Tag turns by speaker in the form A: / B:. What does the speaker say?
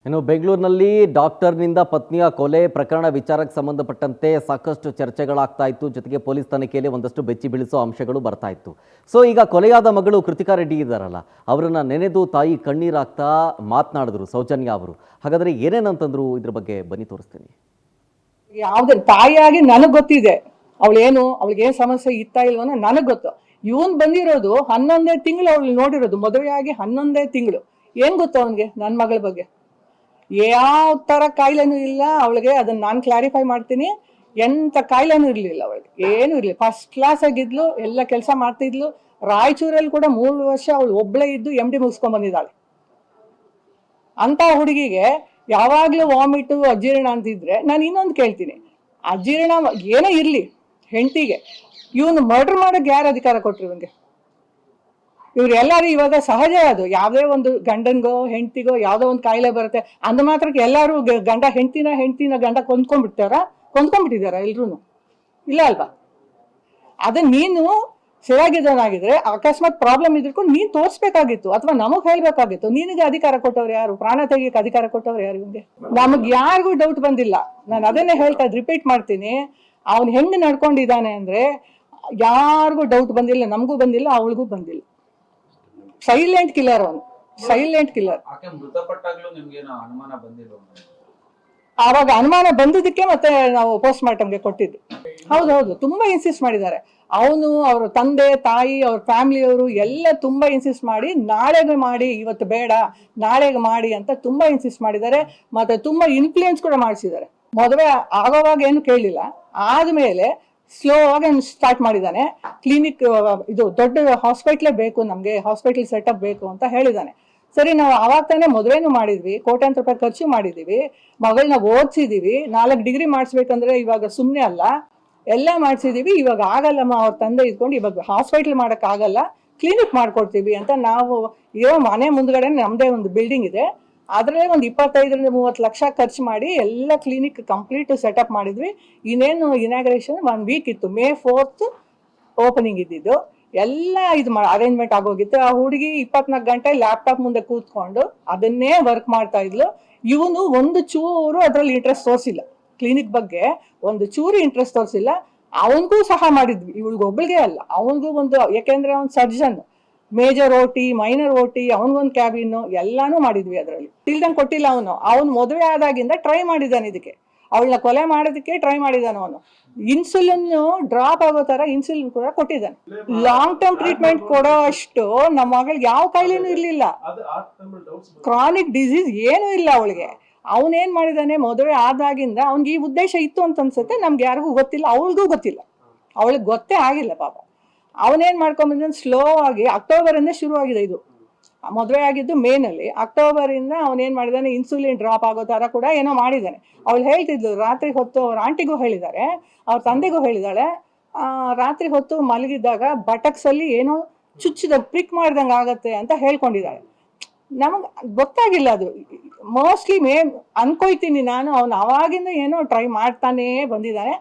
A: ಇನ್ನು ಬೆಂಗಳೂರಿನಲ್ಲಿ ಡಾಕ್ಟರ್ನಿಂದ ಪತ್ನಿಯ ಕೊಲೆ ಪ್ರಕರಣ ವಿಚಾರಕ್ಕೆ ಸಂಬಂಧಪಟ್ಟಂತೆ ಸಾಕಷ್ಟು ಚರ್ಚೆಗಳಾಗ್ತಾ ಇತ್ತು. ಜೊತೆಗೆ ಪೊಲೀಸ್ ತನಿಖೆಯಲ್ಲಿ ಒಂದಷ್ಟು ಬೆಚ್ಚಿ ಬೀಳಿಸೋ ಅಂಶಗಳು ಬರ್ತಾ ಇತ್ತು. ಸೊ ಈಗ ಕೊಲೆಯಾದ ಮಗಳು ಕೃತಿಕಾ ರೆಡ್ಡಿ ಇದ್ದಾರಲ್ಲ, ಅವರನ್ನ ನೆನೆದು ತಾಯಿ ಕಣ್ಣೀರಾಗ್ತಾ ಮಾತನಾಡಿದ್ರು ಸೌಜನ್ಯ ಅವರು. ಹಾಗಾದ್ರೆ ಏನೇನಂತಂದ್ರು ಇದ್ರ ಬಗ್ಗೆ ಬನ್ನಿ ತೋರಿಸ್ತೀನಿ.
B: ಯಾವ್ದು ತಾಯಿಯಾಗಿ ನನಗ್ ಗೊತ್ತಿದೆ ಅವಳಿಗೆ ಏನ್ ಸಮಸ್ಯೆ ಇತ್ತಾ ಇಲ್ವೋ ನನಗ್ ಗೊತ್ತು. ಇವನ್ ಬಂದಿರೋದು 11 ತಿಂಗಳು ಅವಳು ನೋಡಿರೋದು, ಮದುವೆಯಾಗಿ 11 ತಿಂಗಳು. ಏನ್ ಗೊತ್ತು ಅವನ್ಗೆ ನನ್ನ ಮಗಳ ಬಗ್ಗೆ? ಯಾವ ತರ ಕಾಯಿಲೆನೂ ಇಲ್ಲ ಅವಳಿಗೆ. ಅದನ್ನ ನಾನು ಕ್ಲಾರಿಫೈ ಮಾಡ್ತೀನಿ. ಎಂತ ಕಾಯಿಲೆನೂ ಇರ್ಲಿಲ್ಲ ಅವಳಿಗೆ, ಏನು ಇರ್ಲಿಲ್ಲ. ಫಸ್ಟ್ ಕ್ಲಾಸ್ ಆಗಿದ್ಲು, ಎಲ್ಲ ಕೆಲಸ ಮಾಡ್ತಿದ್ಲು. ರಾಯಚೂರಲ್ಲಿ ಕೂಡ 3 ವರ್ಷ ಅವಳು ಒಬ್ಳೆ ಇದ್ದು MD ಮುಗಿಸ್ಕೊಂಡ್ ಬಂದಿದ್ದಾಳೆ. ಅಂತ ಹುಡುಗಿಗೆ ಯಾವಾಗ್ಲೂ ವಾಮಿಟು ಅಜೀರ್ಣ ಅಂತಿದ್ರೆ ನಾನು ಇನ್ನೊಂದು ಕೇಳ್ತೀನಿ, ಅಜೀರ್ಣ ಏನೋ ಇರ್ಲಿ ಹೆಂಡತಿಗೆ, ಇವನು ಮರ್ಡರ್ ಮಾಡೋಕೆ ಯಾರು ಅಧಿಕಾರ ಕೊಟ್ರು ಇವನ್ಗೆ? ಇವ್ರು ಎಲ್ಲರೂ ಇವಾಗ ಸಹಜ ಅದು, ಯಾವುದೇ ಒಂದು ಗಂಡನ್ಗೋ ಹೆಂಡತಿಗೋ ಯಾವುದೋ ಒಂದು ಕಾಯಿಲೆ ಬರುತ್ತೆ ಅಂದ ಮಾತ್ರಕ್ಕೆ ಎಲ್ಲರೂ ಗಂಡ ಹೆಂಡತಿನ ಗಂಡ ಕೊಂದ್ಕೊಂಡ್ಬಿಟ್ಟಿದಾರ ಎಲ್ರು? ಇಲ್ಲ ಅಲ್ವಾ? ಅದನ್ನ ನೀನು ಸರಿಯಾಗಿದ್ದವನಾಗಿದ್ರೆ ಅಕಸ್ಮಾತ್ ಪ್ರಾಬ್ಲಮ್ ಇದ್ರೂ ನೀನ್ ತೋರ್ಸ್ಬೇಕಾಗಿತ್ತು, ಅಥವಾ ನಮಗ್ ಹೇಳ್ಬೇಕಾಗಿತ್ತು. ನಿನಗೆ ಅಧಿಕಾರ ಕೊಟ್ಟವ್ರು ಯಾರು? ಪ್ರಾಣ ತೆಗಿಯಕ್ಕೆ ಅಧಿಕಾರ ಕೊಟ್ಟವ್ರು ಯಾರು ಇವನ್ಗೆ? ನಮಗ್ ಯಾರಿಗೂ ಡೌಟ್ ಬಂದಿಲ್ಲ. ನಾನು ಅದನ್ನೇ ಹೇಳ್ತಾ ರಿಪೀಟ್ ಮಾಡ್ತೀನಿ, ಅವ್ನು ಹೆಂಗ್ ನಡ್ಕೊಂಡಿದ್ದಾನೆ ಅಂದ್ರೆ ಯಾರಿಗೂ ಡೌಟ್ ಬಂದಿಲ್ಲ, ನಮಗೂ ಬಂದಿಲ್ಲ, ಅವಳಿಗೂ ಬಂದಿಲ್ಲ. ಸೈಲೆಂಟ್ ಕಿಲ್ಲರ್ ಅವನು, ಸೈಲೆಂಟ್ ಕಿಲ್ಲರ್. ಆವಾಗ ಅನುಮಾನ ಬಂದಿದ್ದಕ್ಕೆ ಮತ್ತೆ ನಾವು ಪೋಸ್ಟ್ ಮಾರ್ಟಮ್ಗೆ ಕೊಟ್ಟಿದ್ದು. ಹೌದೌದು, ತುಂಬಾ ಇನ್ಸಿಸ್ಟ್ ಮಾಡಿದ್ದಾರೆ. ಅವನು, ಅವ್ರ ತಂದೆ ತಾಯಿ, ಅವ್ರ ಫ್ಯಾಮಿಲಿಯವರು ಎಲ್ಲ ತುಂಬಾ ಇನ್ಸಿಸ್ಟ್ ಮಾಡಿ ನಾಳೆಗೆ ಮಾಡಿ, ಇವತ್ತು ಬೇಡ ನಾಳೆಗೆ ಮಾಡಿ ಅಂತ ತುಂಬಾ ಇನ್ಸಿಸ್ಟ್ ಮಾಡಿದ್ದಾರೆ. ಮತ್ತೆ ತುಂಬಾ ಇನ್ಫ್ಲೂಯೆನ್ಸ್ ಕೂಡ ಮಾಡಿಸಿದ್ದಾರೆ. ಮದುವೆ ಆಗೋವಾಗ ಏನು ಕೇಳಿಲ್ಲ, ಆದ್ಮೇಲೆ ಸ್ಲೋ ಆಗಿ ಸ್ಟಾರ್ಟ್ ಮಾಡಿದ್ದಾನೆ. ಕ್ಲಿನಿಕ್, ಇದು ದೊಡ್ಡ ಹಾಸ್ಪಿಟ್ಲೇ ಬೇಕು ನಮ್ಗೆ, ಹಾಸ್ಪಿಟಲ್ ಸೆಟಪ್ ಬೇಕು ಅಂತ ಹೇಳಿದ್ದಾನೆ. ಸರಿ, ನಾವು ಆವಾಗ ತಾನೇ ಮದುವೆನೂ ಮಾಡಿದ್ವಿ, ಕೋಟ್ಯಾಂತರ ರೂಪಾಯಿ ಖರ್ಚು ಮಾಡಿದೀವಿ, ಮಗಳನ್ನ ಓದಿಸಿದೀವಿ. 4 ಡಿಗ್ರಿ ಮಾಡಿಸ್ಬೇಕಂದ್ರೆ ಇವಾಗ ಸುಮ್ಮನೆ ಅಲ್ಲ, ಎಲ್ಲ ಮಾಡಿಸಿದೀವಿ. ಇವಾಗ ಆಗಲ್ಲಮ್ಮ, ಅವ್ರ ತಂದೆ ಇದ್ಕೊಂಡು ಇವಾಗ ಹಾಸ್ಪಿಟಲ್ ಮಾಡಕ್ ಆಗಲ್ಲ, ಕ್ಲಿನಿಕ್ ಮಾಡ್ಕೊಡ್ತೀವಿ ಅಂತ ನಾವು ಇರೋ ಮನೆ ಮುಂದ್ಗಡೆ ನಮ್ದೇ ಒಂದು ಬಿಲ್ಡಿಂಗ್ ಇದೆ, ಅದ್ರಲ್ಲೇ ಒಂದು 25-30 ಲಕ್ಷ ಖರ್ಚು ಮಾಡಿ ಎಲ್ಲ ಕ್ಲಿನಿಕ್ ಕಂಪ್ಲೀಟ್ ಸೆಟಪ್ ಮಾಡಿದ್ವಿ. ಇನ್ನೇನು ಇನಾಗ್ರೇಷನ್ 1 ವೀಕ್ ಇತ್ತು, May 4th ಓಪನಿಂಗ್ ಇದ್ದಿದ್ದು. ಎಲ್ಲ ಇದು ಅರೇಂಜ್ಮೆಂಟ್ ಆಗೋಗಿತ್ತು. ಆ ಹುಡುಗಿ 24 ಗಂಟೆ ಲ್ಯಾಪ್ಟಾಪ್ ಮುಂದೆ ಕೂತ್ಕೊಂಡು ಅದನ್ನೇ ವರ್ಕ್ ಮಾಡ್ತಾ ಇದ್ಲು. ಇವನು ಒಂದು ಚೂರು ಅದ್ರಲ್ಲಿ ಇಂಟ್ರೆಸ್ಟ್ ತೋರಿಸಿಲ್ಲ, ಕ್ಲಿನಿಕ್ ಬಗ್ಗೆ ಒಂದು ಚೂರು ಇಂಟ್ರೆಸ್ಟ್ ತೋರಿಸಿಲ್ಲ. ಅವನಿಗೂ ಸಹ ಮಾಡಿದ್ವಿ, ಇವಳಿಗೊಬ್ಬಳಿಗೆ ಅಲ್ಲ, ಅವನಿಗೂ ಒಂದು, ಯಾಕೆಂದ್ರೆ ಅವ್ನು surgeon, major OT, minor OT, ಅವನಿಗೊಂದು ಕ್ಯಾಬಿನ್, ಎಲ್ಲಾನು ಮಾಡಿದ್ವಿ. ಅದರಲ್ಲಿ ತಿಳ್ದಂಗೆ ಕೊಟ್ಟಿಲ್ಲ. ಅವನು ಮದುವೆ ಆದಾಗಿಂದ ಟ್ರೈ ಮಾಡಿದ್ದಾನೆ ಇದಕ್ಕೆ, ಅವಳನ್ನ ಕೊಲೆ ಮಾಡೋದಕ್ಕೆ ಟ್ರೈ ಮಾಡಿದ್ದಾನೆ. ಅವನು ಇನ್ಸುಲಿನ್ ಡ್ರಾಪ್ ಆಗೋ ತರ ಇನ್ಸುಲಿನ್ ಕೂಡ ಕೊಟ್ಟಿದ್ದಾನೆ. ಲಾಂಗ್ ಟರ್ಮ್ ಟ್ರೀಟ್ಮೆಂಟ್ ಕೊಡೋ ಅಷ್ಟು ನಮ್ಮ ಮಗಳಿಗೆ ಯಾವ ಕಾಯಿಲೆನೂ ಇರ್ಲಿಲ್ಲ, ಕ್ರಾನಿಕ್ ಡಿಸೀಸ್ ಏನೂ ಇಲ್ಲ ಅವಳಿಗೆ. ಅವನೇನ್ ಮಾಡಿದಾನೆ, ಮದುವೆ ಆದಾಗಿಂದ ಅವ್ನಿಗೆ ಈ ಉದ್ದೇಶ ಇತ್ತು ಅಂತ ಅನ್ಸುತ್ತೆ. ನಮ್ಗೆ ಯಾರಿಗೂ ಗೊತ್ತಿಲ್ಲ, ಅವಳಿಗೂ ಗೊತ್ತಿಲ್ಲ, ಅವಳಿಗೆ ಗೊತ್ತೇ ಆಗಿಲ್ಲ ಪಾಪ. ಅವನೇನ್ ಮಾಡ್ಕೊಂಡ್ಬಂದ ಸ್ಲೋ ಆಗಿ, ಅಕ್ಟೋಬರ್ ಇಂದ ಶುರು ಆಗಿದೆ ಇದು. ಮದುವೆ ಆಗಿದ್ದು ಮೇನಲ್ಲಿ, ಅಕ್ಟೋಬರ್ ಇಂದ ಅವನೇನ್ ಮಾಡಿದಾನೆ, ಇನ್ಸುಲಿನ್ ಡ್ರಾಪ್ ಆಗೋ ತರ ಕೂಡ ಏನೋ ಮಾಡಿದ್ದಾನೆ. ಅವಳು ಹೇಳ್ತಿದ್ಲು, ರಾತ್ರಿ ಹೊತ್ತು ಅವ್ರ ಆಂಟಿಗೂ ಹೇಳಿದ್ದಾರೆ, ಅವ್ರ ತಂದೆಗೂ ಹೇಳಿದಾಳೆ, ರಾತ್ರಿ ಹೊತ್ತು ಮಲಗಿದ್ದಾಗ ಬಟಕ್ಸ್ ಅಲ್ಲಿ ಏನೋ ಚುಚ್ಚಿದ ಪ್ರಿಕ್ ಮಾಡ್ದಂಗೆ ಆಗತ್ತೆ ಅಂತ ಹೇಳ್ಕೊಂಡಿದ್ದಾಳೆ. ನಮಗ್ ಗೊತ್ತಾಗಿಲ್ಲ ಅದು. ಮೋಸ್ಟ್ಲಿ ಅನ್ಕೊಯ್ತೀನಿ ನಾನು, ಅವನು ಅವಾಗಿಂದ ಏನೋ ಟ್ರೈ ಮಾಡ್ತಾನೇ ಬಂದಿದ್ದಾನೆ.